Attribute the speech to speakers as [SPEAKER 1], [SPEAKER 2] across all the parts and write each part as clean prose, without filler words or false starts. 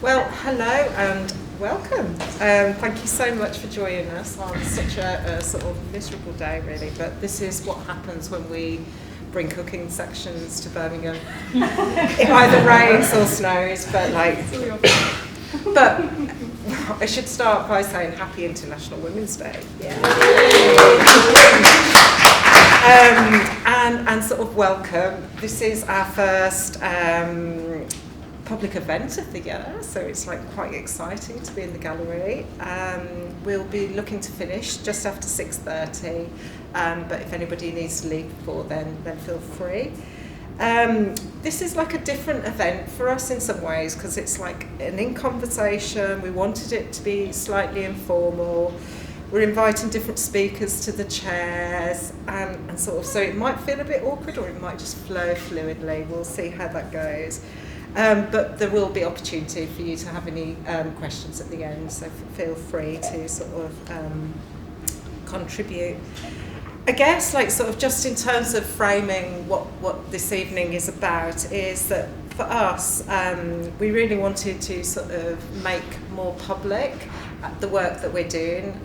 [SPEAKER 1] Well, hello and welcome. Thank you so much for joining us on such a sort of miserable day, really. But this is what happens when we bring cooking sections to Birmingham. It either rains or snows, but but I should start by saying Happy International Women's Day. Yeah. And sort of welcome. This is our first public event of the year, so it's quite exciting to be in the gallery. We'll be looking to finish just after 6:30, but if anybody needs to leave before then feel free. This is a different event for us in some ways because it's an in conversation. We wanted it to be slightly informal. We're inviting different speakers to the chairs and sort of, so it might feel a bit awkward or it might just flow fluidly. We'll see how that goes. But there will be opportunity for you to have any questions at the end, so feel free to sort of contribute. I guess sort of just in terms of framing what this evening is about is that for us we really wanted to sort of make more public the work that we're doing,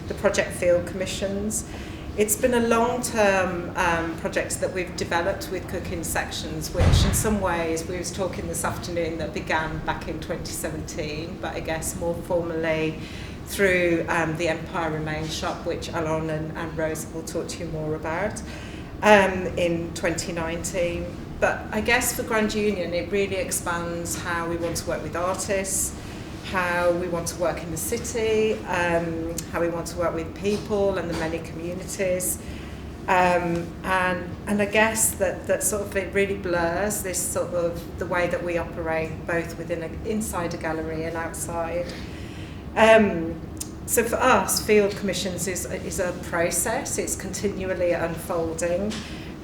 [SPEAKER 1] the project field commissions. It's been a long-term project that we've developed with cooking sections, which in some ways, we was talking this afternoon, that began back in 2017, but I guess more formally through the Empire Remains shop, which Alon and Raza will talk to you more about, in 2019. But I guess for Grand Union, it really expands how we want to work with artists, how we want to work in the city, how we want to work with people and the many communities. And I guess that sort of it really blurs this sort of the way that we operate both inside a gallery and outside. So for us, field commissions is a process. It's continually unfolding.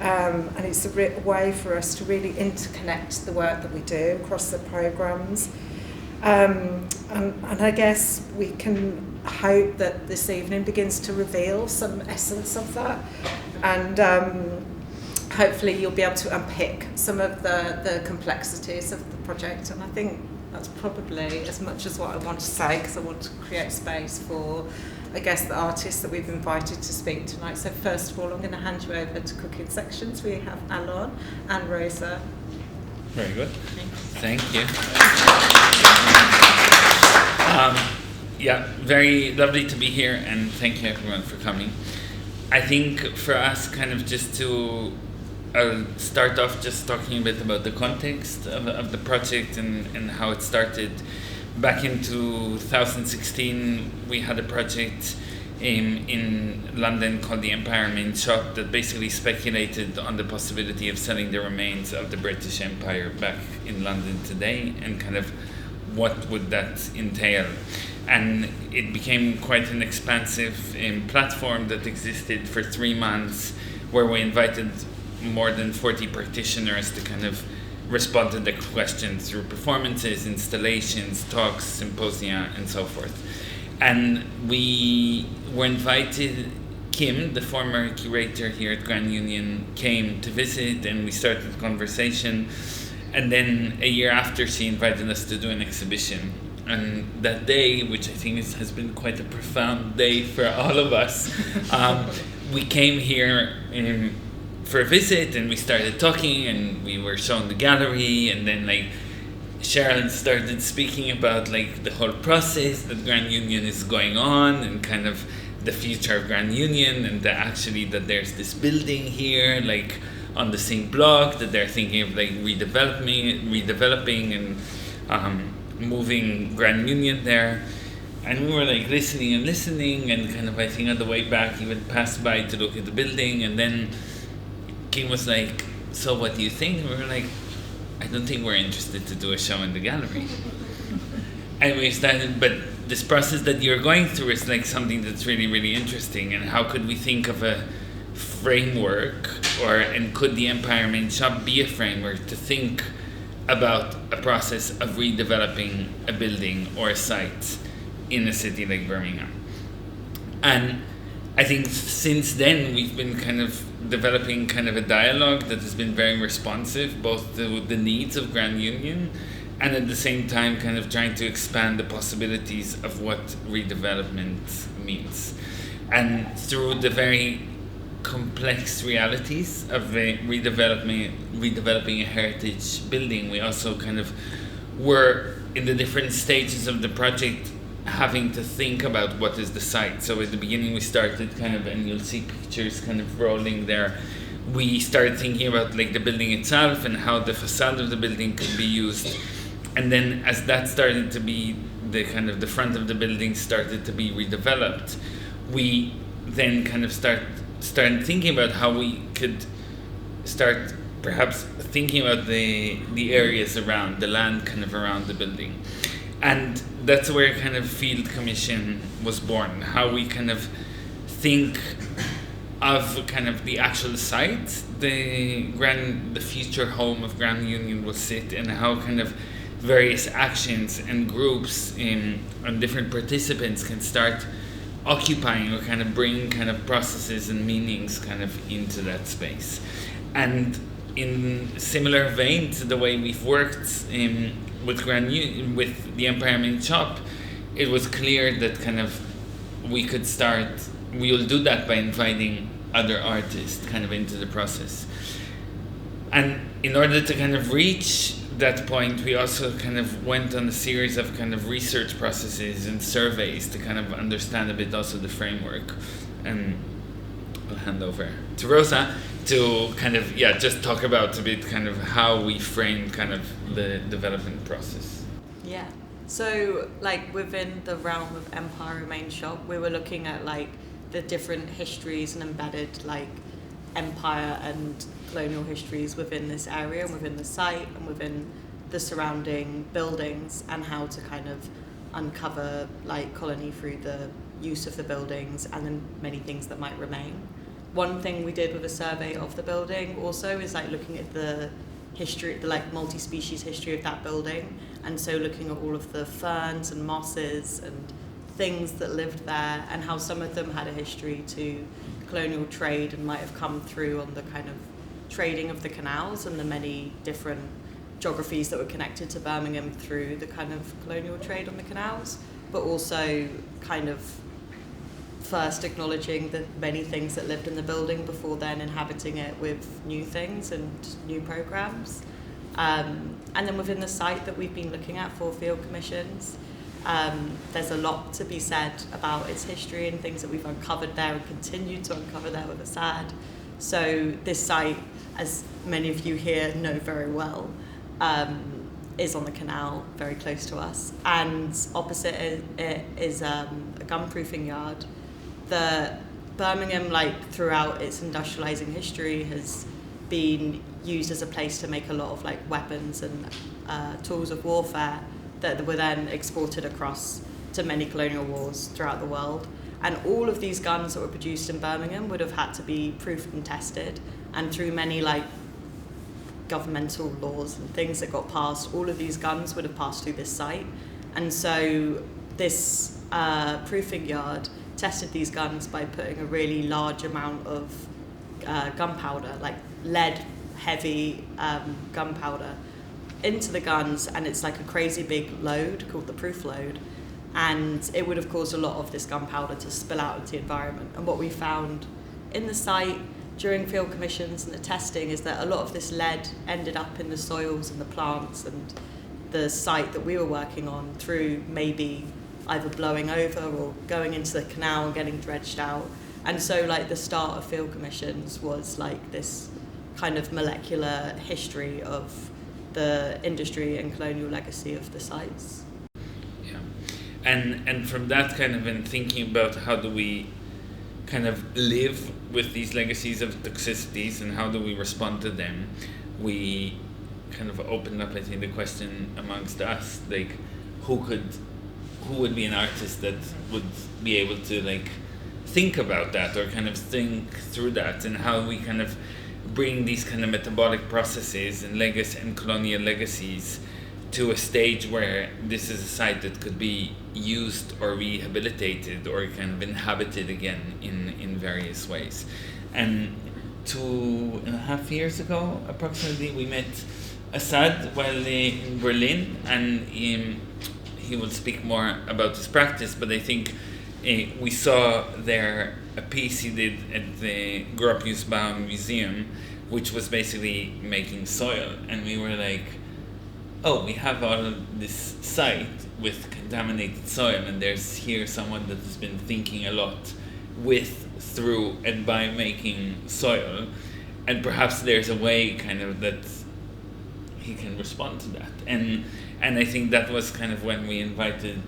[SPEAKER 1] And it's a way for us to really interconnect the work that we do across the programmes. And I guess we can hope that this evening begins to reveal some essence of that, and hopefully you'll be able to unpick some of the complexities of the project. And I think that's probably as much as what I want to say, because I want to create space for, I guess, the artists that we've invited to speak tonight. So first of all, I'm going to hand you over to cooking sections. We have Alon and Raza.
[SPEAKER 2] Very good. Thank you. Very lovely to be here, and thank you everyone for coming. I think for us, kind of just to start off just talking a bit about the context of the project and how it started. Back in 2016, we had a project in London called the Empire Remains shop that basically speculated on the possibility of selling the remains of the British Empire back in London today, and kind of what would that entail. And it became quite an expansive platform that existed for 3 months, where we invited more than 40 practitioners to kind of respond to the questions through performances, installations, talks, symposia, and so forth. And we were invited. Kim, the former curator here at Grand Union, came to visit, and we started the conversation. And then a year after, she invited us to do an exhibition. And that day, which I think has been quite a profound day for all of us, we came here for a visit, and we started talking, and we were shown the gallery, and then Sharon started speaking about the whole process that Grand Union is going on, and kind of the future of Grand Union, and that there's this building here on the same block that they're thinking of redeveloping and moving Grand Union there. And we were listening, and kind of, I think on the way back even passed by to look at the building, and then Kim was like, "So what do you think?" And we were like, "I don't think we're interested to do a show in the gallery." And we started, but this process that you're going through is something that's really, really interesting, and how could we think of a framework, and could the Empire Remains shop be a framework to think about a process of redeveloping a building or a site in a city like Birmingham? And I think since then we've been kind of developing kind of a dialogue that has been very responsive both to the needs of Grand Union and at the same time kind of trying to expand the possibilities of what redevelopment means. And through the very complex realities of redeveloping a heritage building, we also kind of were in the different stages of the project having to think about what is the site. So at the beginning we started kind of, and you'll see pictures kind of rolling there, we started thinking about like the building itself and how the facade of the building could be used. And then as that started to be the kind of the front of the building started to be redeveloped, we then kind of started thinking about how we could start perhaps thinking about the areas around the land kind of around the building. And that's where kind of Field Commission was born, how we kind of think of kind of the actual site, the future home of Grand Union will sit, and how kind of various actions and groups and different participants can start occupying or kind of bring kind of processes and meanings kind of into that space. And in similar vein to the way we've worked with with the Empire Main Shop, it was clear that kind of we'll do that by inviting other artists kind of into the process. And in order to kind of reach that point, we also kind of went on a series of kind of research processes and surveys to kind of understand a bit also the framework. And I'll hand over to Raza to kind of, just talk about a bit kind of how we framed kind of the development process.
[SPEAKER 3] Yeah. So like within the realm of Empire Main Shop, we were looking at like the different histories and embedded like empire and colonial histories within this area and within the site and within the surrounding buildings, and how to kind of uncover like colony through the use of the buildings and then many things that might remain. One thing we did with a survey of the building also is like looking at the history, the like multi-species history of that building, and so looking at all of the ferns and mosses and things that lived there, and how some of them had a history to colonial trade and might have come through on the kind of trading of the canals and the many different geographies that were connected to Birmingham through the kind of colonial trade on the canals, but also kind of first acknowledging the many things that lived in the building before then inhabiting it with new things and new programs. And then within the site that we've been looking at for field commissions, there's a lot to be said about its history and things that we've uncovered there and continue to uncover there with Asad. So this site, as many of you here know very well, is on the canal, very close to us, and opposite it is a gunproofing yard. The Birmingham, like throughout its industrializing history, has been used as a place to make a lot of like weapons and tools of warfare that were then exported across to many colonial wars throughout the world. And all of these guns that were produced in Birmingham would have had to be proofed and tested, and through many like governmental laws and things that got passed, all of these guns would have passed through this site. And so this proofing yard tested these guns by putting a really large amount of gunpowder, like lead heavy gunpowder, into the guns, and it's like a crazy big load called the proof load, and it would have caused a lot of this gunpowder to spill out into the environment. And what we found in the site during field commissions and the testing is that a lot of this lead ended up in the soils and the plants and the site that we were working on through maybe either blowing over or going into the canal and getting dredged out. And so like the start of field commissions was like this kind of molecular history of the industry and colonial legacy of the sites.
[SPEAKER 2] Yeah, and from that kind of in thinking about how do we kind of live with these legacies of toxicities and how do we respond to them, we kind of opened up, I think, the question amongst us, like who would be an artist that would be able to like think about that or kind of think through that, and how we kind of bring these kind of metabolic processes and legacy and colonial legacies to a stage where this is a site that could be used or rehabilitated or kind of inhabited again in various ways. And 2.5 years ago, approximately, we met Asad while in Berlin, and he will speak more about his practice, but I think we saw there a piece he did at the Gropiusbau Museum, which was basically making soil, and we were like, oh, we have all this site with contaminated soil, and there's here someone that has been thinking a lot with, through, and by making soil, and perhaps there's a way kind of that he can respond to that. And I think that was kind of when we invited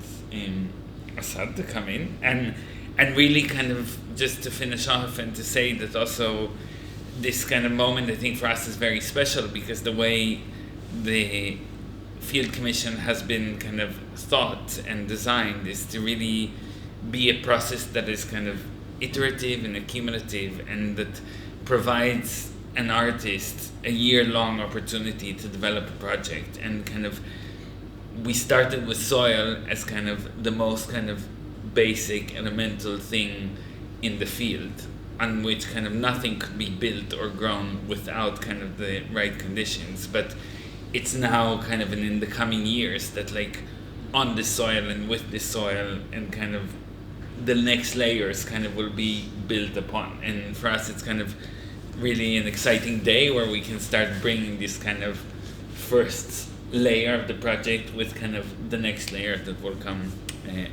[SPEAKER 2] Asad to come in, and really kind of just to finish off and to say that also this kind of moment I think for us is very special, because the way the Field Commission has been kind of thought and designed is to really be a process that is kind of iterative and accumulative, and that provides an artist a year-long opportunity to develop a project. And kind of we started with soil as kind of the most kind of basic elemental thing in the field, on which kind of nothing could be built or grown without kind of the right conditions. But it's now kind of in the coming years that like on this soil and with this soil and kind of the next layers kind of will be built upon. And for us it's kind of really an exciting day where we can start bringing this kind of first layer of the project with kind of the next layer that will come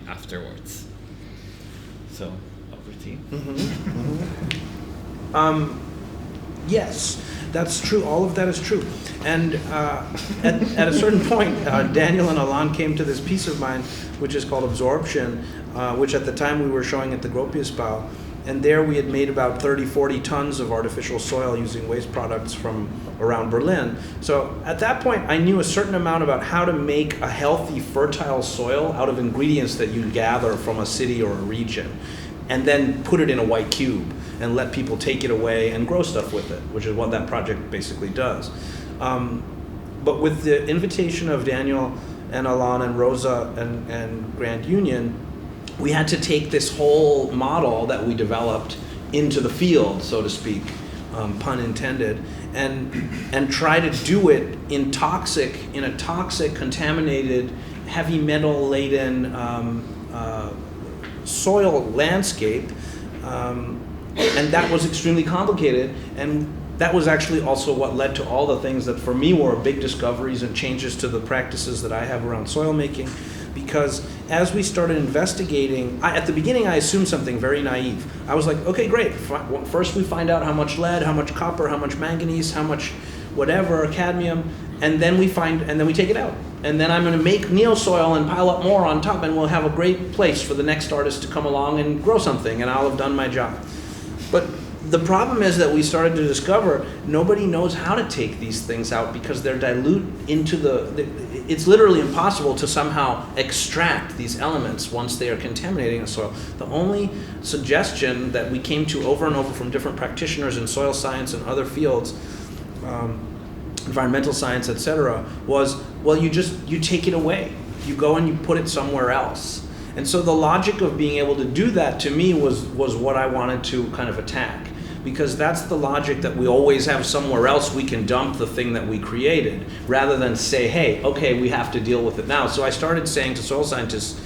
[SPEAKER 2] afterwards. So over to you.
[SPEAKER 4] Yes, that's true. All of that is true. And at a certain point, Daniel and Alan came to this piece of mine, which is called Absorption, which at the time we were showing at the Gropiusbau. And there we had made about 30, 40 tons of artificial soil using waste products from around Berlin. So at that point, I knew a certain amount about how to make a healthy, fertile soil out of ingredients that you gather from a city or a region, and then put it in a white cube and let people take it away and grow stuff with it, which is what that project basically does. But with the invitation of Daniel and Alan and Raza and Grand Union, we had to take this whole model that we developed into the field, so to speak, pun intended, and try to do it in a toxic, contaminated, heavy metal laden soil landscape, and that was extremely complicated. And that was actually also what led to all the things that for me were big discoveries and changes to the practices that I have around soil making. Because as we started investigating, at the beginning I assumed something very naive. I was like, okay, great. First we find out how much lead, how much copper, how much manganese, how much whatever, cadmium, and then we take it out. And then I'm going to make neosoil and pile up more on top, and we'll have a great place for the next artist to come along and grow something, and I'll have done my job. But the problem is that we started to discover nobody knows how to take these things out, because they're dilute into it's literally impossible to somehow extract these elements once they are contaminating the soil. The only suggestion that we came to over and over from different practitioners in soil science and other fields, environmental science, etc., was, well, you take it away. You go and you put it somewhere else. And so the logic of being able to do that, to me, was what I wanted to kind of attack, because that's the logic that we always have somewhere else we can dump the thing that we created, rather than say, hey, okay, we have to deal with it now. So I started saying to soil scientists,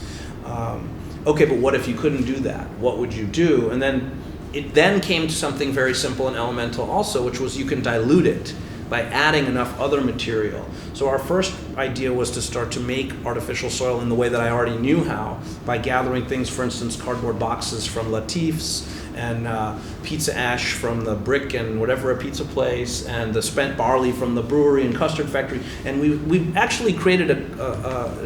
[SPEAKER 4] okay, but what if you couldn't do that? What would you do? And then it then came to something very simple and elemental also, which was you can dilute it by adding enough other material. So our first idea was to start to make artificial soil in the way that I already knew how, by gathering things, for instance, cardboard boxes from Latif's, and pizza ash from the brick and whatever a pizza place, and the spent barley from the brewery and custard factory. And we actually created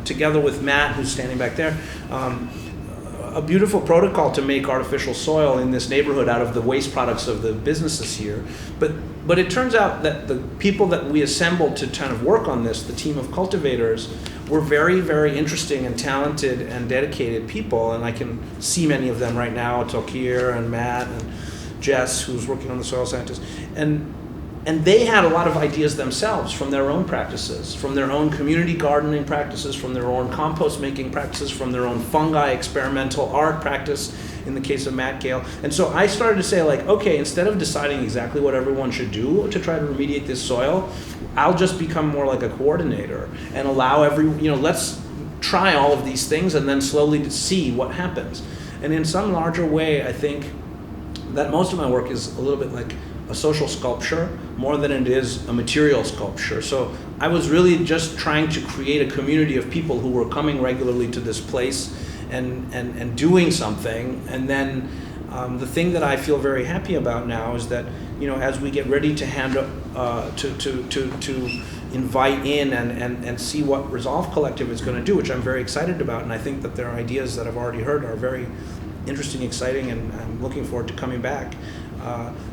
[SPEAKER 4] together with Matt, who's standing back there, a beautiful protocol to make artificial soil in this neighborhood out of the waste products of the businesses here. But it turns out that the people that we assembled to kind of work on this, the team of cultivators, were very, very interesting and talented and dedicated people. And I can see many of them right now, Tokir and Matt and Jess, who's working on the soil scientist. And they had a lot of ideas themselves from their own practices, from their own community gardening practices, from their own compost making practices, from their own fungi experimental art practice. in the case of Matt Gale. And so I started to say, like, okay, instead of deciding exactly what everyone should do to try to remediate this soil, I'll just become more like a coordinator and allow let's try all of these things and then slowly see what happens. And in some larger way, I think that most of my work is a little bit like a social sculpture more than it is a material sculpture. So I was really just trying to create a community of people who were coming regularly to this place and doing something. And then the thing that I feel very happy about now is that, as we get ready to hand up, to invite in and see what Resolve Collective is going to do, which I'm very excited about, and I think that their ideas that I've already heard are very interesting, exciting, and I'm looking forward to coming back,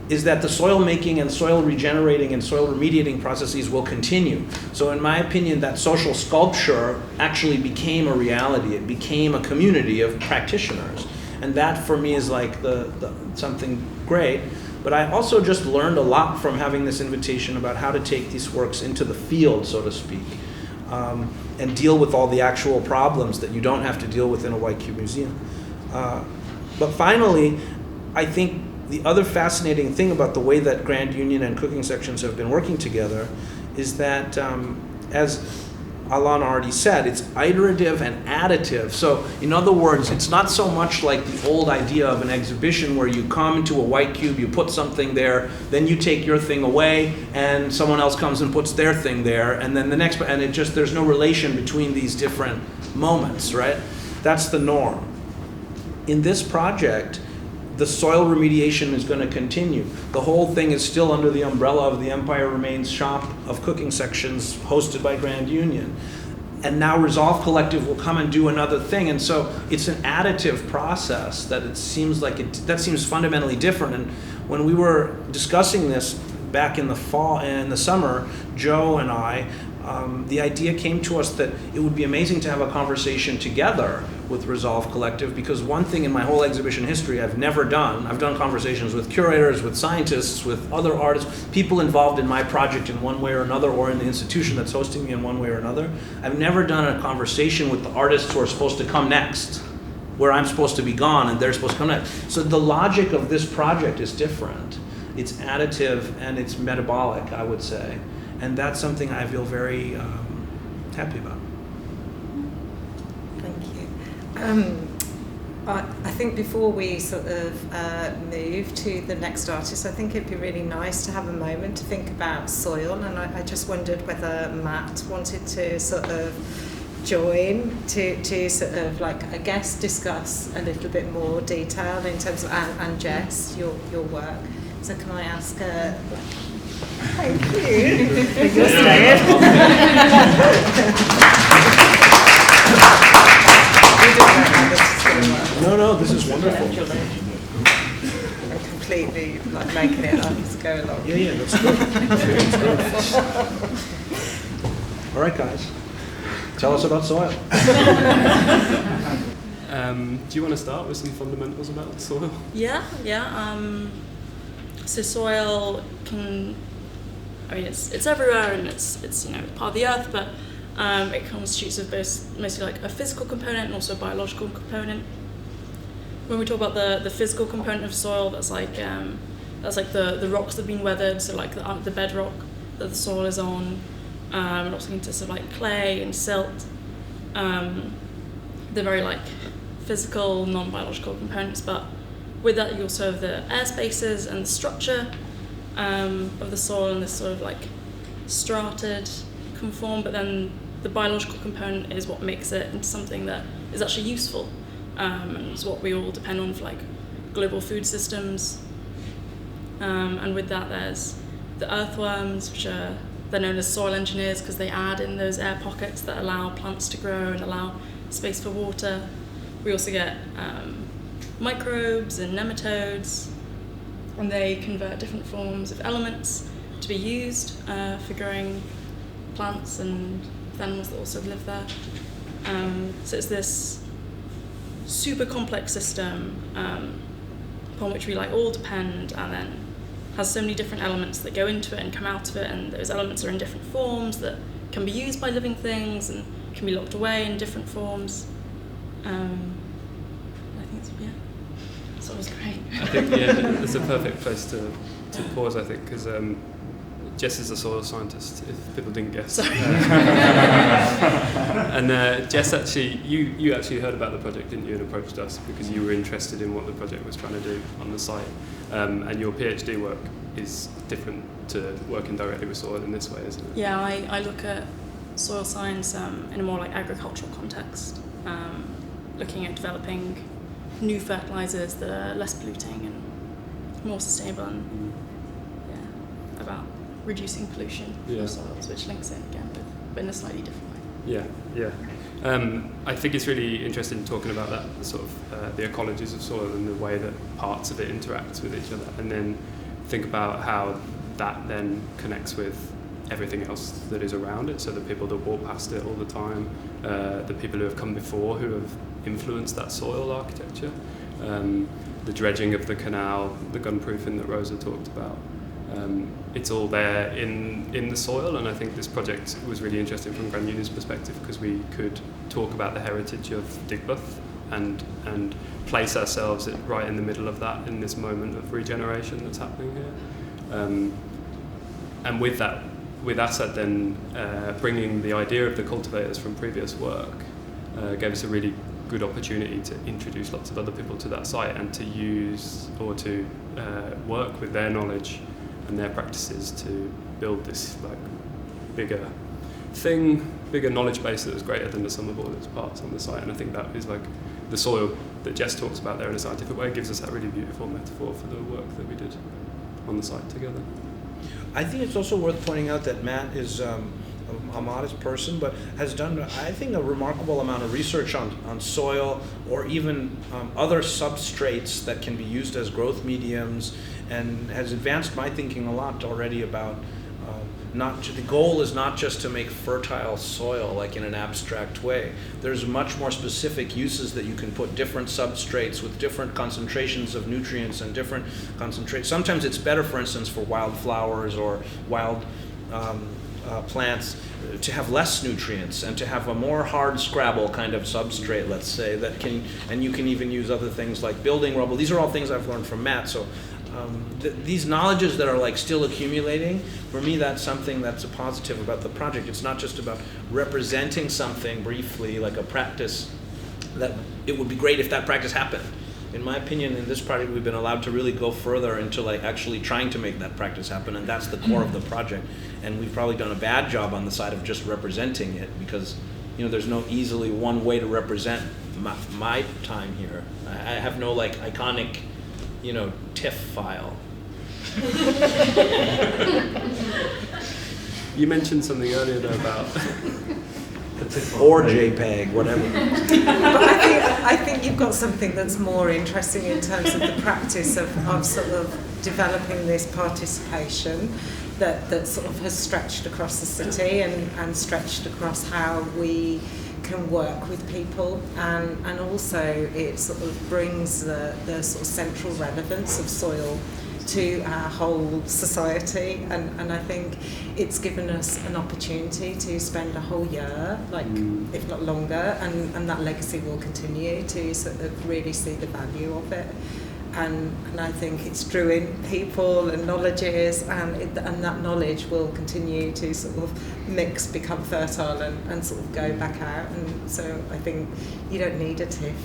[SPEAKER 4] is that the soil making and soil regenerating and soil remediating processes will continue. So in my opinion, that social sculpture actually became a reality. It became a community of practitioners. And that for me is like the something great. But I also just learned a lot from having this invitation about how to take these works into the field, so to speak, and deal with all the actual problems that you don't have to deal with in a White Cube museum. But finally, I think the other fascinating thing about the way that Grand Union and cooking sections have been working together is that, as Alon already said, it's iterative and additive. So in other words, it's not so much like the old idea of an exhibition where you come into a white cube, you put something there, then you take your thing away and someone else comes and puts their thing there, and then the next, and it just, there's no relation between these different moments, right? That's the norm. In this project, the soil remediation is going to continue. The whole thing is still under the umbrella of the Empire Remains shop of cooking sections hosted by Grand Union. And now Resolve Collective will come and do another thing. And so it's an additive process that it seems like that seems fundamentally different. And when we were discussing this back in the fall and in the summer, Joe and I, the idea came to us that it would be amazing to have a conversation together with Resolve Collective, because one thing in my whole exhibition history I've never done, I've done conversations with curators, with scientists, with other artists, people involved in my project in one way or another, or in the institution that's hosting me in one way or another. I've never done a conversation with the artists who are supposed to come next, where I'm supposed to be gone and they're supposed to come next. So the logic of this project is different. It's additive and it's metabolic, I would say. And that's something I feel very happy about.
[SPEAKER 1] Thank you. I think before we sort of move to the next artist, I think it'd be really nice to have a moment to think about soil. And I just wondered whether Matt wanted to sort of join to sort of, like, I guess, discuss a little bit more detail in terms of, and Jess, your work. So can I ask thank you. You're staying.
[SPEAKER 4] No, this is wonderful.
[SPEAKER 1] I'm completely like making it up as go along.
[SPEAKER 4] Yeah, that's good. That's good. All right, guys. Tell us about soil.
[SPEAKER 5] Do you want to start with some fundamentals about soil?
[SPEAKER 3] Yeah. So soil it's everywhere, and it's part of the earth, but it constitutes of mostly like a physical component and also a biological component. When we talk about the physical component of soil, that's like the rocks that have been weathered, so like the bedrock that the soil is on, and also consists of like clay and silt. They're very like physical, non-biological components, but with that you also have the air spaces and the structure of the soil, and this sort of like strated conform, but then the biological component is what makes it into something that is actually useful, and it's what we all depend on for like global food systems. And with that there's the earthworms, which they're known as soil engineers because they add in those air pockets that allow plants to grow and allow space for water. We also get microbes and nematodes, and they convert different forms of elements to be used for growing plants and animals that also live there. So it's this super complex system upon which we like all depend, and then has so many different elements that go into it and come out of it, and those elements are in different forms that can be used by living things and can be locked away in different forms. I think it's, yeah.
[SPEAKER 6] That's always great.
[SPEAKER 5] I think it's a perfect place to pause. I think because Jess is a soil scientist. If people didn't guess.
[SPEAKER 6] Sorry.
[SPEAKER 5] And Jess, actually, you actually heard about the project, didn't you, and approached us because you were interested in what the project was trying to do on the site. And your PhD work is different to working directly with soil in this way, isn't it?
[SPEAKER 6] Yeah, I look at soil science in a more like agricultural context, looking at developing new fertilizers that are less polluting and more sustainable, and about reducing pollution of soils, which links it again, but in a slightly different way.
[SPEAKER 5] Yeah. I think it's really interesting talking about that sort of the ecologies of soil and the way that parts of it interact with each other, and then think about how that then connects with everything else that is around it. So the people that walk past it all the time, the people who have come before who have influenced that soil architecture, the dredging of the canal, the gunproofing that Raza talked about. It's all there in the soil, and I think this project was really interesting from Grand Union's perspective because we could talk about the heritage of Digbeth and place ourselves right in the middle of that in this moment of regeneration that's happening here. And with that, with Asad then bringing the idea of the cultivators from previous work gave us a really good opportunity to introduce lots of other people to that site and to use or to work with their knowledge and their practices to build this like bigger knowledge base that was greater than the sum of all its parts on the site. And I think that is like the soil that Jess talks about there in a scientific way gives us that really beautiful metaphor for the work that we did on the site together.
[SPEAKER 4] I think it's also worth pointing out that Matt is a modest person, but has done, I think, a remarkable amount of research on soil or even other substrates that can be used as growth mediums, and has advanced my thinking a lot already about the goal is not just to make fertile soil like in an abstract way. There's much more specific uses that you can put different substrates with different concentrations of nutrients and different concentrations. Sometimes it's better, for instance, for wildflowers or wild plants to have less nutrients and to have a more hard scrabble kind of substrate, let's say, and you can even use other things like building rubble. These are all things I've learned from Matt. So these knowledges that are like still accumulating, for me that's something that's a positive about the project. It's not just about representing something briefly like a practice, that it would be great if that practice happened. In my opinion, in this project we've been allowed to really go further into like actually trying to make that practice happen, and that's the core of the project. And we've probably done a bad job on the side of just representing it, because there's no easily one way to represent my time here. I have no like iconic TIFF file.
[SPEAKER 5] You mentioned something earlier though about
[SPEAKER 4] or JPEG, whatever.
[SPEAKER 1] But I think you've got something that's more interesting in terms of the practice of sort of developing this participation that sort of has stretched across the city and stretched across how we can work with people, and also it sort of brings the sort of central relevance of soil to our whole society, and I think it's given us an opportunity to spend a whole year, if not longer, and that legacy will continue to sort of really see the value of it. And I think it's drew in people and knowledges, and that knowledge will continue to sort of mix, become fertile, and sort of go back out. And so I think you don't need a TIFF.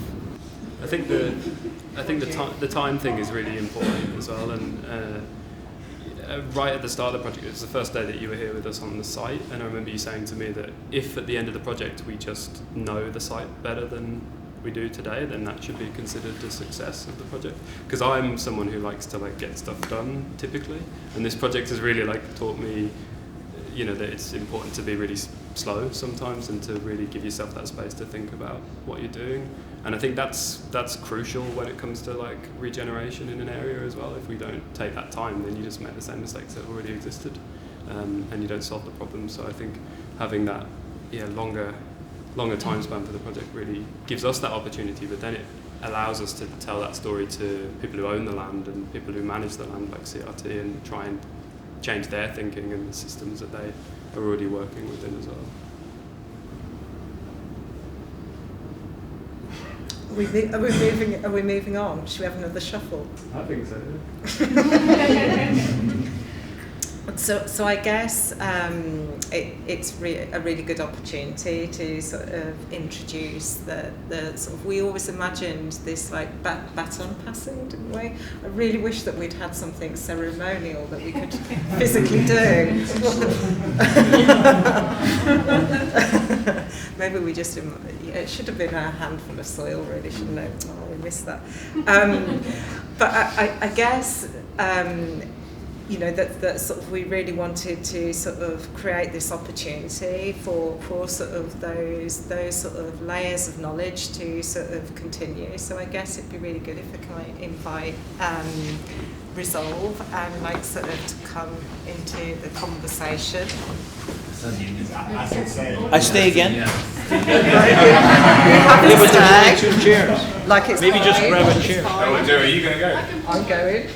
[SPEAKER 5] I think the time thing is really important as well. And right at the start of the project, it was the first day that you were here with us on the site, and I remember you saying to me that if at the end of the project we just know the site better than we do today, then that should be considered a success of the project. Because I'm someone who likes to get stuff done typically, and this project has really taught me, that it's important to be really slow sometimes and to really give yourself that space to think about what you're doing. And I think that's crucial when it comes to regeneration in an area as well. If we don't take that time, then you just make the same mistakes that already existed, and you don't solve the problem. So I think having that longer time span for the project really gives us that opportunity, but then it allows us to tell that story to people who own the land and people who manage the land like CRT, and try and change their thinking and the systems that they are already working within as well.
[SPEAKER 1] Are we moving on? Should we have another shuffle?
[SPEAKER 5] I think so.
[SPEAKER 1] So I guess it's a really good opportunity to sort of introduce the sort of, we always imagined this like baton passing, didn't we? I really wish that we'd had something ceremonial that we could physically do. Maybe we just, it should have been a handful of soil really, shouldn't it? Oh, we missed that. But I guess, you know, that sort of, we really wanted to sort of create this opportunity for sort of those sort of layers of knowledge to sort of continue. So I guess it'd be really good if we can invite Resolve and like sort of to come into the conversation.
[SPEAKER 4] I stay again?
[SPEAKER 1] Yeah,
[SPEAKER 4] but there's only 2 chairs.
[SPEAKER 1] Like it's
[SPEAKER 4] Maybe just grab a chair.
[SPEAKER 2] Oh, Joe, are you going to go?
[SPEAKER 1] I'm going.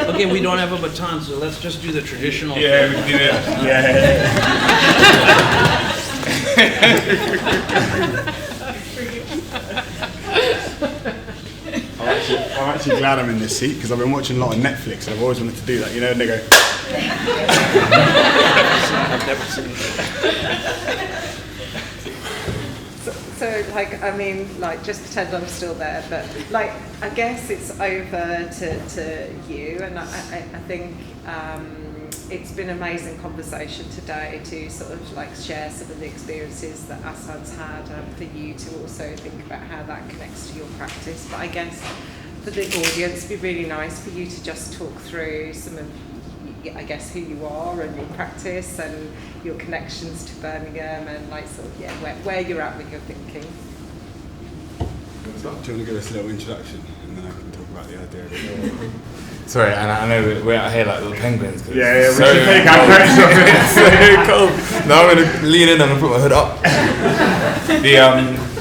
[SPEAKER 4] Okay, we don't have a baton, so let's just do the traditional.
[SPEAKER 2] Yeah, we can do that.
[SPEAKER 7] I'm actually glad I'm in this seat because I've been watching a lot of Netflix and I've always wanted to do that, you know, and they go.
[SPEAKER 4] I've never seen it.
[SPEAKER 1] So like, I mean, like, just pretend I'm still there, but like, I guess it's over to you, and I think it's been an amazing conversation today to sort of like share some of the experiences that Asad's had, for you to also think about how that connects to your practice. But I guess for the audience, it'd be really nice for you to just talk through some of, I guess, who you are and your practice and your connections to Birmingham and like sort of, yeah, where you're at with your thinking.
[SPEAKER 7] Do you want to give us a little introduction and then I can talk about the idea?
[SPEAKER 8] Sorry, and I know we're out here like little penguins.
[SPEAKER 7] Yeah, we
[SPEAKER 8] so
[SPEAKER 7] should take our coats off.
[SPEAKER 8] It's so cold. Now I'm going to lean in and I'm going to put my hood up.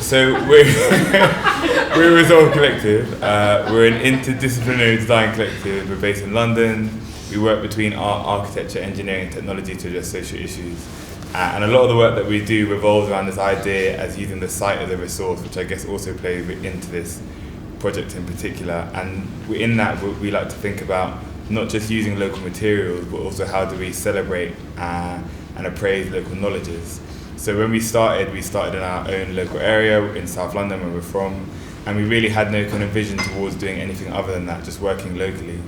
[SPEAKER 8] So we're Resolve Collective. We're an interdisciplinary design collective. We're based in London. We work between art, architecture, engineering and technology to address social issues. And a lot of the work that we do revolves around this idea as using the site as a resource, which I guess also plays into this project in particular. And in that, we like to think about not just using local materials, but also how do we celebrate and appraise local knowledges. So when we started in our own local area in South London, where we're from, and we really had no kind of vision towards doing anything other than that, just working locally.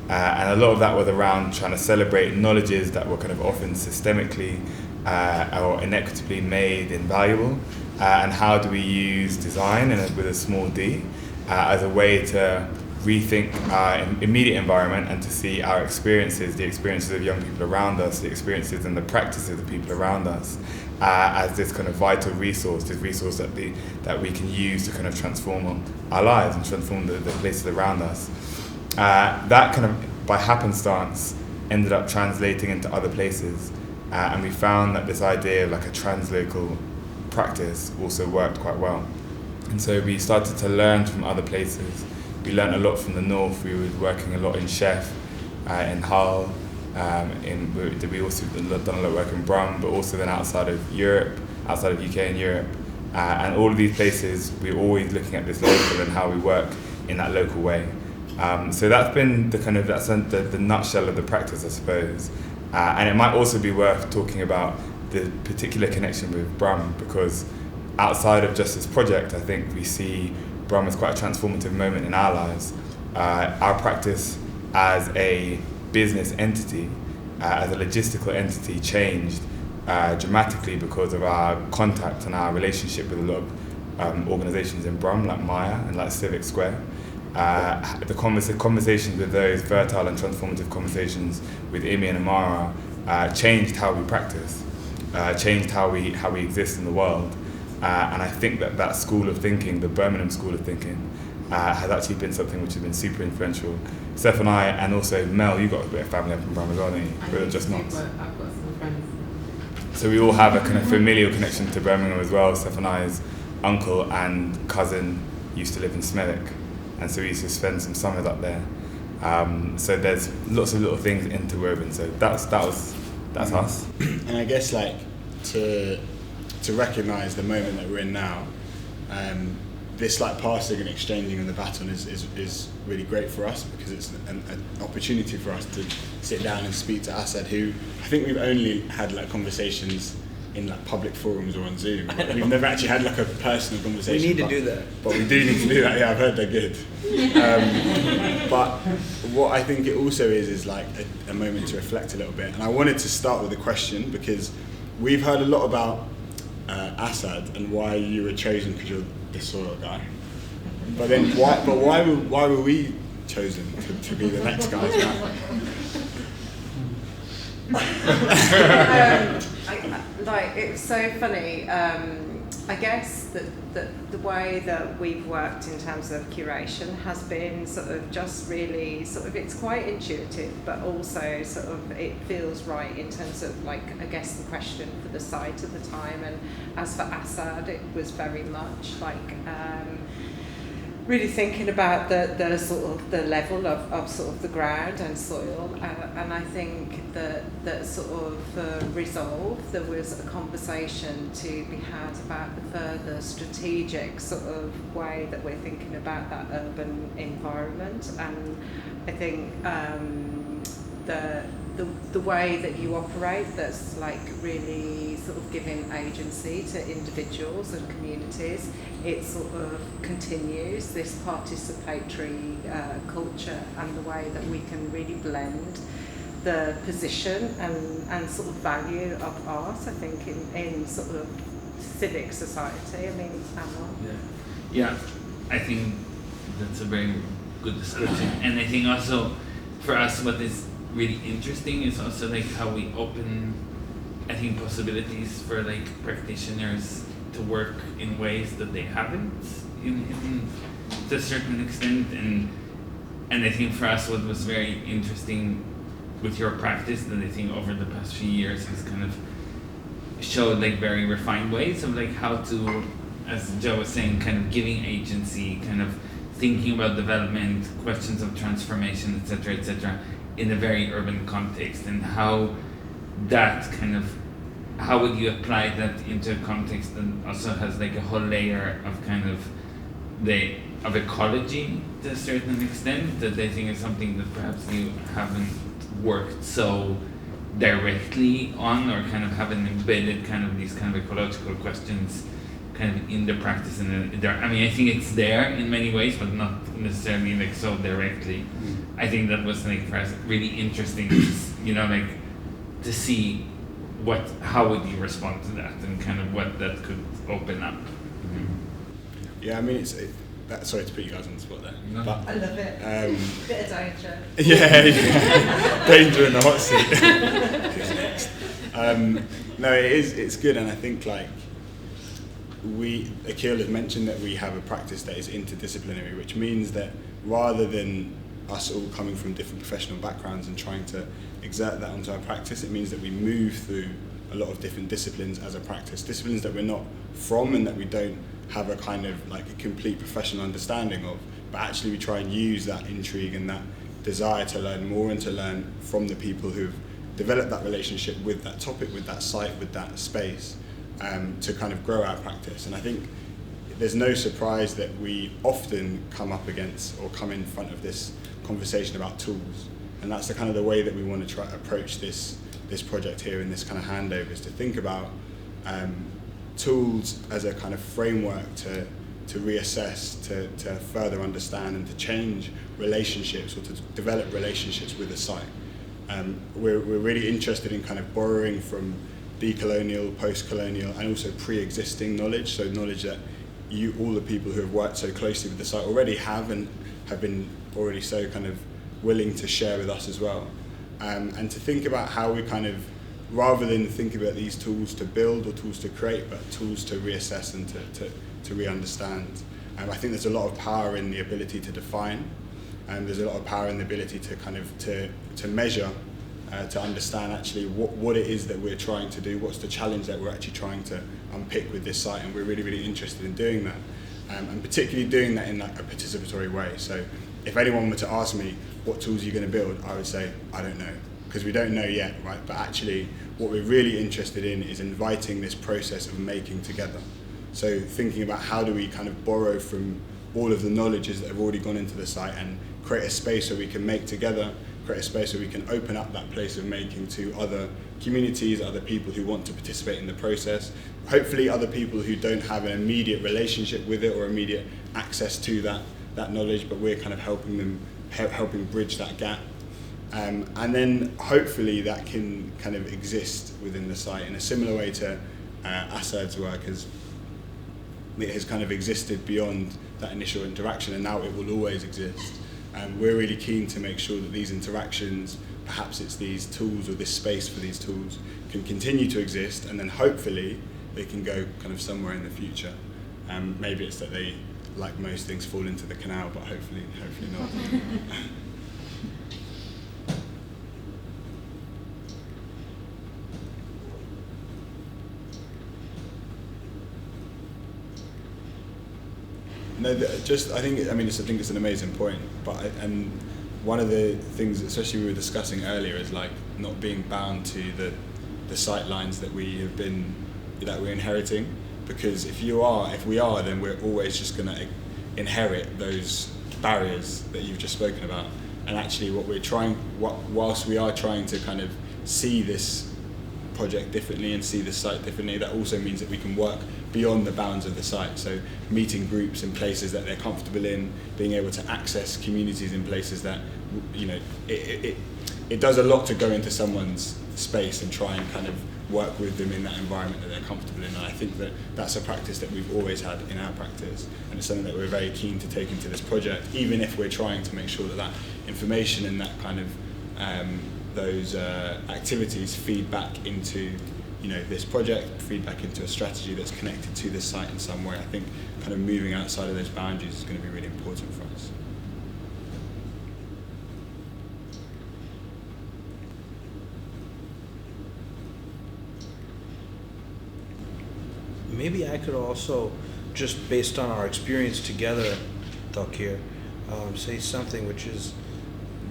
[SPEAKER 8] And a lot of that was around trying to celebrate knowledges that were kind of often systemically or inequitably made invaluable, and how do we use design with a small d as a way to rethink our immediate environment and to see our experiences, the experiences of young people around us, the experiences and the practices of people around us, as this kind of vital resource, this resource that we can use to kind of transform our lives and transform the places around us. That kind of, by happenstance, ended up translating into other places, and we found that this idea of like a translocal practice also worked quite well. And so we started to learn from other places. We learned a lot from the north. We were working a lot in Chef, in Hull, we also done a lot of work in Brum, but also then outside of Europe, outside of UK and Europe. And all of these places, we're always looking at this local and how we work in that local way. So that's been the nutshell of the practice, I suppose. And it might also be worth talking about the particular connection with Brum, because outside of just this project, I think we see Brum as quite a transformative moment in our lives. Our practice as a business entity, as a logistical entity, changed dramatically because of our contact and our relationship with a lot of organisations in Brum, like Maya and like Civic Square. The conversations with those fertile and transformative conversations with Imi and Amara changed how we practice, changed how we exist in the world. And I think that school of thinking, the Birmingham school of thinking, has actually been something which has been super influential. Steph and I, and also Mel, you got a bit of family up in Birmingham as well, don't you? But just not.
[SPEAKER 9] I've got some friends.
[SPEAKER 8] So we all have a kind of familial connection to Birmingham as well. Steph and I's uncle and cousin used to live in Smethwick, and so we used to spend some summers up there. So there's lots of little things interwoven. So that's us.
[SPEAKER 7] And I guess like to to recognise the moment that we're in now. This like passing and exchanging of the baton is really great for us, because it's an opportunity for us to sit down and speak to Asad, who I think we've only had like conversations in like public forums or on Zoom. We've never actually had like a personal conversation.
[SPEAKER 4] We need to do that.
[SPEAKER 7] But we do need to do that. Yeah, I've heard they're good. But what I think it also is like a moment to reflect a little bit. And I wanted to start with a question, because we've heard a lot about Asad and why you were chosen, because you're the soil guy. But then why were we chosen to be the next guys?
[SPEAKER 1] Like, it's so funny. I guess that the way that we've worked in terms of curation has been sort of just really sort of, it's quite intuitive, but also sort of it feels right in terms of like, I guess, the question for the site at the time. And as for Asad, it was very much like really thinking about the sort of the level of sort of the ground and soil, and I think that sort of resolve, there was a conversation to be had about the further strategic sort of way that we're thinking about that urban environment. And I think the way that you operate, that's like really sort of giving agency to individuals and communities, it sort of continues this participatory culture, and the way that we can really blend the position and sort of value of art, I think, in sort of civic society. I mean,
[SPEAKER 2] Yeah, I think that's a very good description. And I think also for us, what is really interesting is also like how we open, I think, possibilities for like practitioners to work in ways that they haven't in to a certain extent. And I think for us, what was very interesting with your practice, that I think over the past few years has kind of showed like very refined ways of like how to, as Joe was saying, kind of giving agency, kind of thinking about development, questions of transformation, etc., in a very urban context, and how that kind of, how would you apply that into a context that also has like a whole layer of kind of of ecology to a certain extent, that I think is something that perhaps you haven't worked so directly on, or kind of haven't embedded kind of these kind of ecological questions kind of in the practice. And I mean, I think it's there in many ways, but not necessarily like so directly. I think that was like for us really interesting, you know, like to see how would you respond to that, and kind of what that could open up.
[SPEAKER 7] Yeah, I mean, sorry to put you guys on the spot there.
[SPEAKER 2] No.
[SPEAKER 7] But,
[SPEAKER 1] I love it. Bit of danger.
[SPEAKER 7] Yeah. Danger in the hot seat. Who's next? No, it's good, and I think like Akil has mentioned that we have a practice that is interdisciplinary, which means that rather than us all coming from different professional backgrounds and trying to exert that onto our practice, it means that we move through a lot of different disciplines as a practice, disciplines that we're not from and that we don't have a kind of like a complete professional understanding of, but actually we try and use that intrigue and that desire to learn more and to learn from the people who've developed that relationship with that topic, with that site, with that space, to kind of grow our practice. And I think there's no surprise that we often come up against or come in front of this conversation about tools, and that's the kind of the way that we want to try to approach this project here in this kind of handover, is to think about tools as a kind of framework to reassess, to further understand and to change relationships, or to develop relationships with the site. We're really interested in kind of borrowing from decolonial, post-colonial, and also pre-existing knowledge, so knowledge that all the people who have worked so closely with the site already have, and have been already so kind of willing to share with us as well. And to think about how we kind of, rather than think about these tools to build or tools to create, but tools to reassess and to re-understand. I think there's a lot of power in the ability to define, and there's a lot of power in the ability to kind of to measure, to understand actually what it is that we're trying to do, what's the challenge that we're actually trying to unpick with this site, and we're really, really interested in doing that. And particularly doing that in like a participatory way. So if anyone were to ask me, what tools are you going to build, I would say, I don't know. because we don't know yet, right? But actually, what we're really interested in is inviting this process of making together. So thinking about how do we kind of borrow from all of the knowledges that have already gone into the site and create a space where we can make together, create a space where we can open up that place of making to other communities, other people who want to participate in the process, hopefully other people who don't have an immediate relationship with it or immediate access to that knowledge, but we're kind of helping bridge that gap. And then hopefully that can kind of exist within the site in a similar way to Asad's work, as it has kind of existed beyond that initial interaction, and now it will always exist. We're really keen to make sure that these interactions, perhaps it's these tools or this space for these tools, can continue to exist, and then hopefully they can go kind of somewhere in the future. Maybe it's that they, like most things, fall into the canal, but hopefully not. No, I think it's an amazing point, and one of the things, especially we were discussing earlier, is like not being bound to the sight lines that we're inheriting, because if we are, then we're always just going to inherit those barriers that you've just spoken about. And actually, whilst we are trying to kind of see this project differently and see the site differently, that also means that we can work beyond the bounds of the site. So meeting groups in places that they're comfortable in, being able to access communities in places that, it does a lot to go into someone's space and try and kind of work with them in that environment that they're comfortable in. And I think that that's a practice that we've always had in our practice, and it's something that we're very keen to take into this project, even if we're trying to make sure that information and that kind of those activities feed back into this project, feed back into a strategy that's connected to this site in some way. I think kind of moving outside of those boundaries is going to be really important for us.
[SPEAKER 4] Maybe I could also, just based on our experience together, Dalkir, say something which is,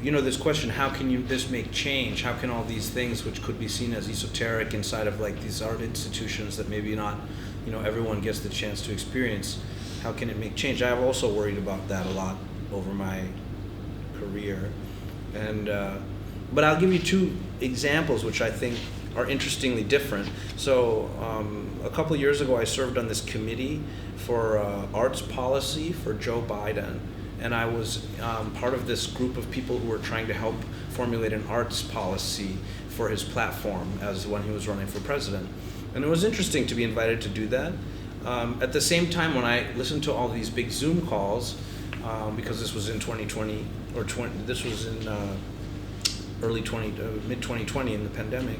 [SPEAKER 4] this question, how can this make change? How can all these things which could be seen as esoteric inside of like these art institutions that maybe not, everyone gets the chance to experience, how can it make change? I've also worried about that a lot over my career. And, but I'll give you two examples which I think are interestingly different. So a couple of years ago, I served on this committee for arts policy for Joe Biden. And I was part of this group of people who were trying to help formulate an arts policy for his platform as when he was running for president. And it was interesting to be invited to do that. At the same time, when I listened to all these big Zoom calls, because this was in 2020, this was in mid-2020 in the pandemic,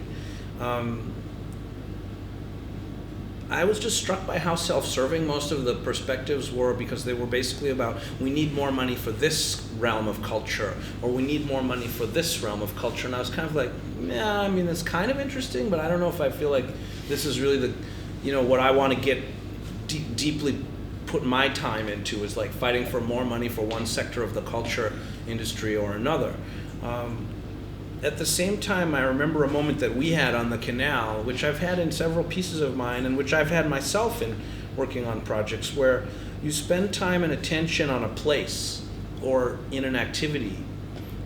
[SPEAKER 4] I was just struck by how self-serving most of the perspectives were, because they were basically about, we need more money for this realm of culture, or we need more money for this realm of culture. And I was kind of like, yeah, I mean, it's kind of interesting, but I don't know if I feel like this is really what I want to get deeply put my time into, is like fighting for more money for one sector of the culture industry or another. At the same time, I remember a moment that we had on the canal, which I've had in several pieces of mine, and which I've had myself in working on projects, where you spend time and attention on a place or in an activity,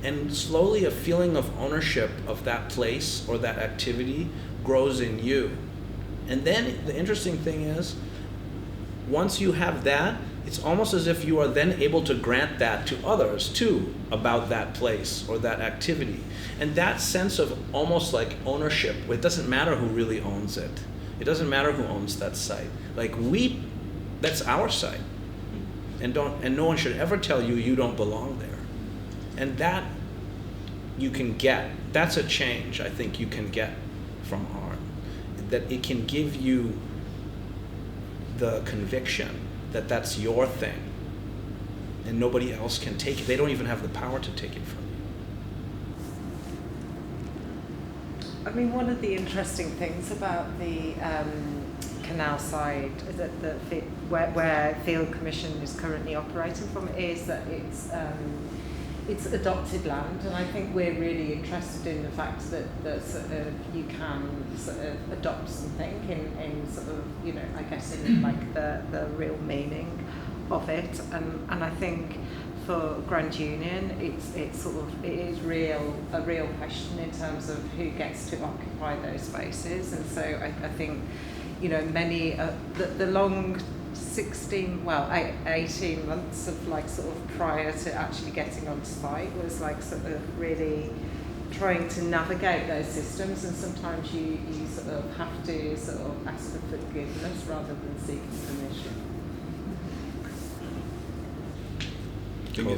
[SPEAKER 4] and slowly a feeling of ownership of that place or that activity grows in you. And then the interesting thing is, once you have that, it's almost as if you are then able to grant that to others too, about that place or that activity. And that sense of almost like ownership, it doesn't matter who really owns it. It doesn't matter who owns that site. Like that's our site. And no one should ever tell you you don't belong there. And that you can get. That's a change I think you can get from art. That it can give you the conviction that that's your thing, and nobody else can take it. They don't even have the power to take it from you.
[SPEAKER 1] I mean, one of the interesting things about the canal side, where Field Commission is currently operating from, is that it's adopted land, and I think we're really interested in the fact that sort of you can sort of adopt something in sort of, you know, I guess in like the real meaning of it, and I think for Grand Union it is a real question in terms of who gets to occupy those spaces, and so I think, you know, many the long 18 months of like sort of prior to actually getting on site was like sort of really trying to navigate those systems, and sometimes you sort of have to sort of ask for forgiveness rather than seeking permission.
[SPEAKER 7] I think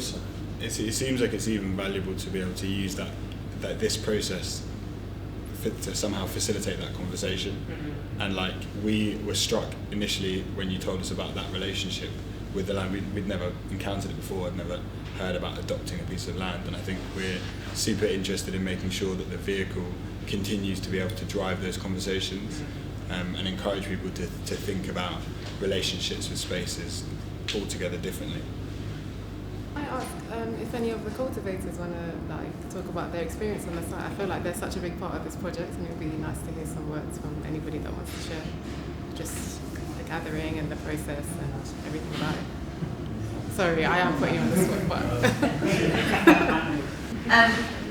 [SPEAKER 7] it seems like it's even valuable to be able to use that this process to somehow facilitate that conversation. And like, we were struck initially when you told us about that relationship with the land. We'd never encountered it before. I'd never heard about adopting a piece of land, and I think we're super interested in making sure that the vehicle continues to be able to drive those conversations, and encourage people to think about relationships with spaces altogether differently.
[SPEAKER 9] I ask if any of the cultivators want to talk about their experience on the site. I feel like they're such a big part of this project, and it would be nice to hear some words from anybody that wants to share just the gathering and the process and everything about it. Sorry, I am putting you on the spot, but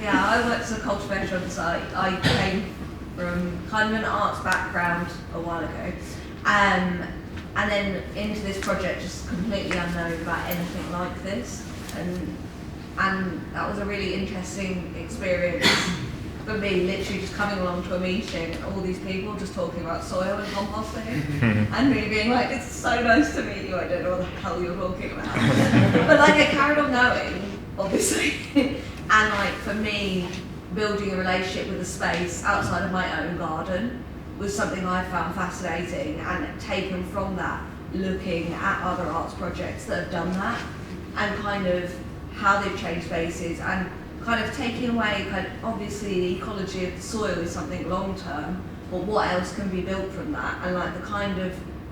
[SPEAKER 10] yeah, I worked as a cultivator on the site. I came from kind of an arts background a while ago, and then into this project just completely unknown about anything like this, and that was a really interesting experience for me, literally just coming along to a meeting and all these people just talking about soil and composting and me being like, it's so nice to meet you, I don't know what the hell you're talking about. But like, I carried on going, obviously, and like for me, building a relationship with a space outside of my own garden was something I found fascinating, and taken from that, looking at other arts projects that have done that and kind of how they've changed spaces, and kind of taking away, obviously the ecology of the soil is something long term, but what else can be built from that, and like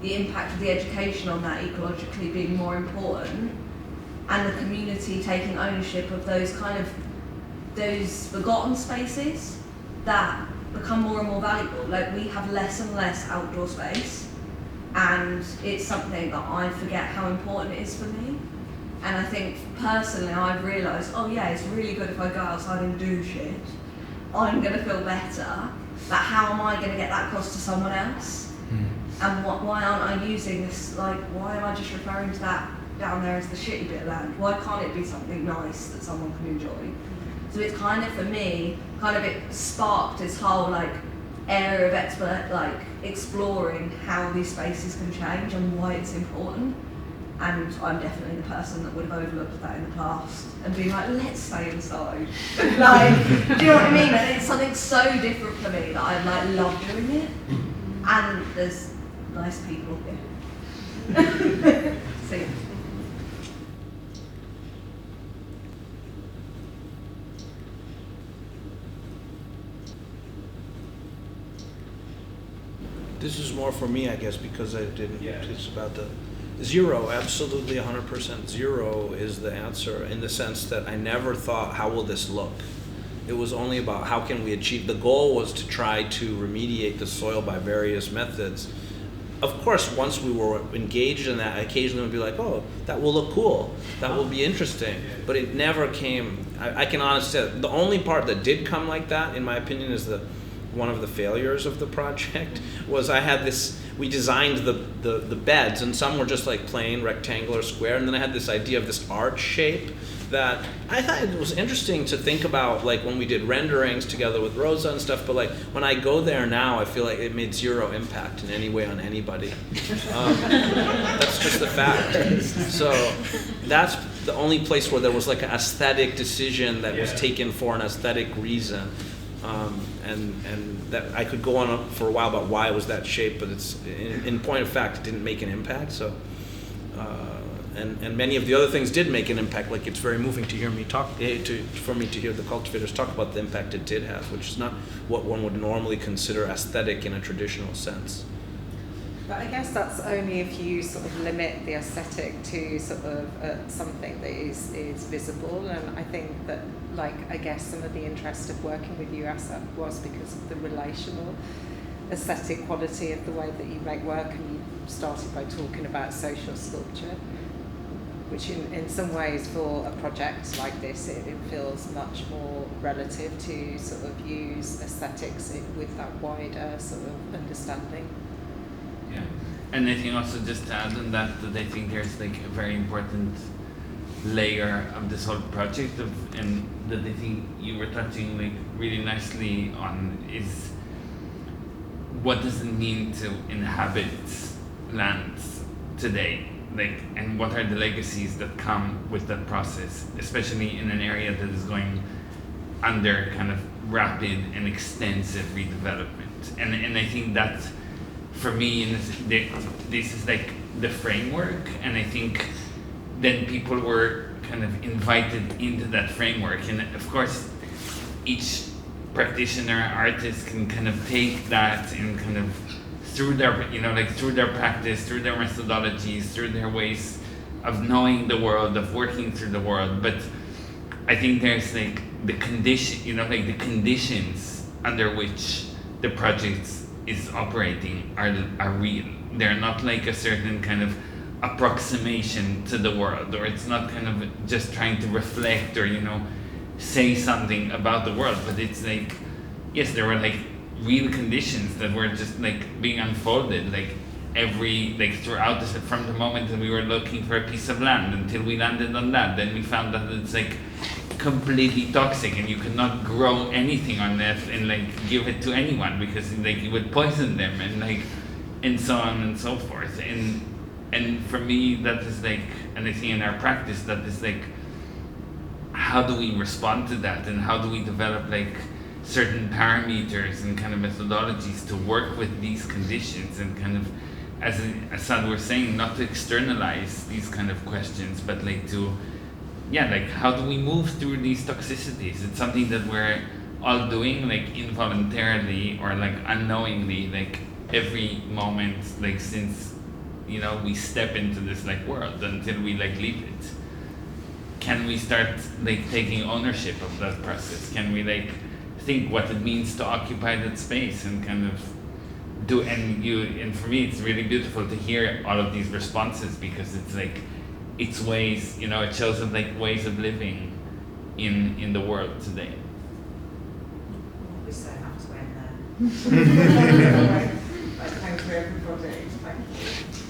[SPEAKER 10] the impact of the education on that ecologically being more important, and the community taking ownership of those forgotten spaces that become more and more valuable. Like, we have less and less outdoor space, and it's something that I forget how important it is for me. And I think personally I've realised, oh yeah, it's really good if I go outside and do shit. I'm going to feel better, but how am I going to get that across to someone else? And why aren't I using this, like, why am I just referring to that down there as the shitty bit of land? Why can't it be something nice that someone can enjoy? So it's kind of, for me, it sparked this whole area of exploring how these spaces can change and why it's important. And I'm definitely the person that would have overlooked that in the past and been like, let's stay inside. Do you know what I mean? And it's something so different for me that I love doing it. And there's nice people here. See ya.
[SPEAKER 4] This is more for me, I guess, because I didn't. Yeah. It's about the zero. Absolutely, 100% zero is the answer, in the sense that I never thought, how will this look? It was only about how can we achieve. The goal was to try to remediate the soil by various methods. Of course, once we were engaged in that, occasionally we'd be like, oh, that will look cool. That will be interesting. But it never came. I can honestly say, the only part that did come like that, in my opinion, is one of the failures of the project was we designed the beds, and some were just plain rectangular square, and then I had this idea of this arch shape that I thought it was interesting to think about, when we did renderings together with Raza and stuff, but when I go there now, I feel like it made zero impact in any way on anybody. That's just the fact. So that's the only place where there was an aesthetic decision that was taken for an aesthetic reason. And that I could go on for a while about why it was that shape, but it's in point of fact, it didn't make an impact. So, and many of the other things did make an impact. It's very moving to hear me for me to hear the cultivators talk about the impact it did have, which is not what one would normally consider aesthetic in a traditional sense.
[SPEAKER 1] But I guess that's only if you sort of limit the aesthetic to sort of something that is visible. And I think that, like, I guess some of the interest of working with you, Asad, was because of the relational aesthetic quality of the way that you make work. And you started by talking about social sculpture, which in some ways for a project like this, it feels much more relative to sort of use aesthetics with that wider sort of understanding.
[SPEAKER 2] Yeah, and I think also just to add on that I think there's like a very important layer of this whole project and that I think you were touching like really nicely on is what does it mean to inhabit lands today, like, and what are the legacies that come with that process, especially in an area that is going under kind of rapid and extensive redevelopment. And I think that for me, this is like the framework, and I think then people were kind of invited into that framework, and of course each practitioner, artist can kind of take that and kind of through their, through their practice, through their methodologies, through their ways of knowing the world, of working through the world. But I think there's like the condition, the conditions under which the project is operating are real. They're not like a certain kind of approximation to the world, or it's not kind of just trying to reflect or, say something about the world, but it's like, yes, there were like real conditions that were just like being unfolded, like throughout this, from the moment that we were looking for a piece of land until we landed on that. Then we found that it's like completely toxic and you could not grow anything on that and like give it to anyone because like you would poison them and so on and so forth. And for me that is like, and I think in our practice that is like, how do we respond to that, and how do we develop like certain parameters and kind of methodologies to work with these conditions, and kind of, as Asad was saying, not to externalize these kind of questions, but like to, like how do we move through these toxicities? It's something that we're all doing like involuntarily or like unknowingly, like every moment, like since we step into this like world until we like leave it. Can we start like taking ownership of that process? Can we like think what it means to occupy that space and kind of do, and for me it's really beautiful to hear all of these responses, because it's like, it's ways, it shows us like ways of living in the world today.
[SPEAKER 1] We're so happy to end there. Thanks for every project. Thank you.